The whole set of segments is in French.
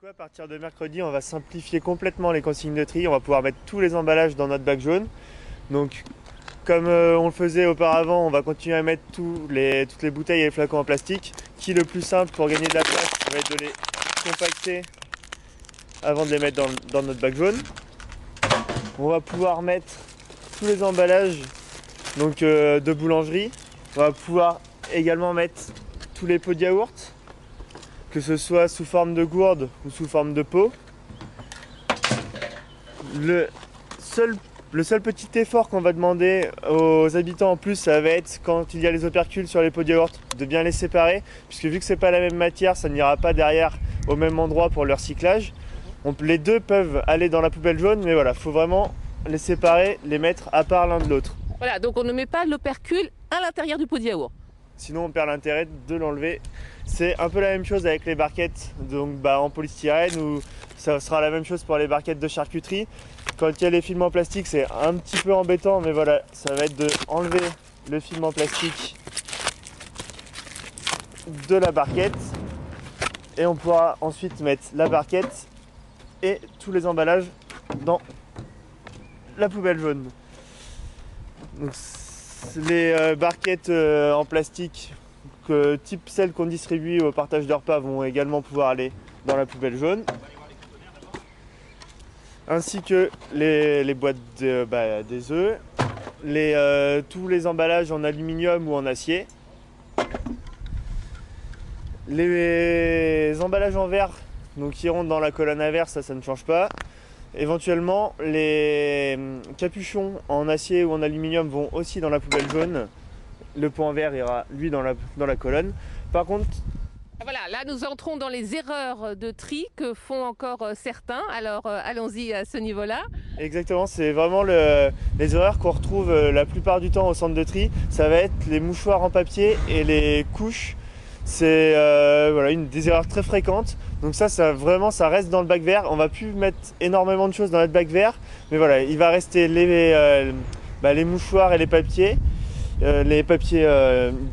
coup, à partir de mercredi, on va simplifier complètement les consignes de tri. On va pouvoir mettre tous les emballages dans notre bac jaune. Donc, comme on le faisait auparavant, on va continuer à mettre toutes les bouteilles et les flacons en plastique. Qui le plus simple pour gagner de la place, ça va être de les compacter avant de les mettre dans notre bac jaune. On va pouvoir mettre tous les emballages de boulangerie. On va pouvoir également mettre tous les pots de yaourt, que ce soit sous forme de gourde ou sous forme de pot. Le seul petit effort qu'on va demander aux habitants en plus, ça va être quand il y a les opercules sur les pots de yaourt, de bien les séparer, puisque vu que c'est pas la même matière, ça n'ira pas derrière au même endroit pour leur recyclage. Les deux peuvent aller dans la poubelle jaune, mais voilà, faut vraiment les séparer, les mettre à part l'un de l'autre. Voilà, donc on ne met pas l'opercule à l'intérieur du pot de yaourt. Sinon on perd l'intérêt de l'enlever. C'est un peu la même chose avec les barquettes en polystyrène, ou ça sera la même chose pour les barquettes de charcuterie. Quand il y a les films en plastique, c'est un petit peu embêtant, mais voilà, ça va être de enlever le film en plastique de la barquette, et on pourra ensuite mettre la barquette et tous les emballages dans la poubelle jaune. Donc, les barquettes en plastique type celles qu'on distribue au partage de repas vont également pouvoir aller dans la poubelle jaune, ainsi que les boîtes des œufs, tous les emballages en aluminium ou en acier, les emballages en verre qui iront dans la colonne à verre, ça ne change pas. Éventuellement, les capuchons en acier ou en aluminium vont aussi dans la poubelle jaune. Le pot en verre ira, lui, dans la colonne. Par contre... Voilà, là nous entrons dans les erreurs de tri que font encore certains. Alors allons-y à ce niveau-là. Exactement, c'est vraiment les erreurs qu'on retrouve la plupart du temps au centre de tri. Ça va être les mouchoirs en papier et les couches. C'est une des erreurs très fréquentes. Donc ça reste dans le bac vert. On va plus mettre énormément de choses dans notre bac vert, mais voilà, il va rester les mouchoirs et les papiers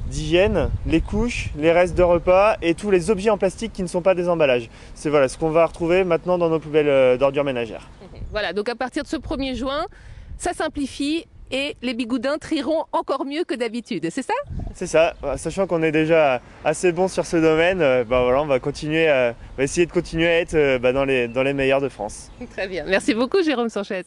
d'hygiène, les couches, les restes de repas et tous les objets en plastique qui ne sont pas des emballages. C'est ce qu'on va retrouver maintenant dans nos poubelles d'ordures ménagères. Voilà, donc à partir de ce 1er juin, ça simplifie et les bigoudins trieront encore mieux que d'habitude, c'est ça? C'est ça, sachant qu'on est déjà assez bon sur ce domaine, on va essayer de continuer à être dans les meilleurs de France. Très bien, merci beaucoup Jérôme Sanchez.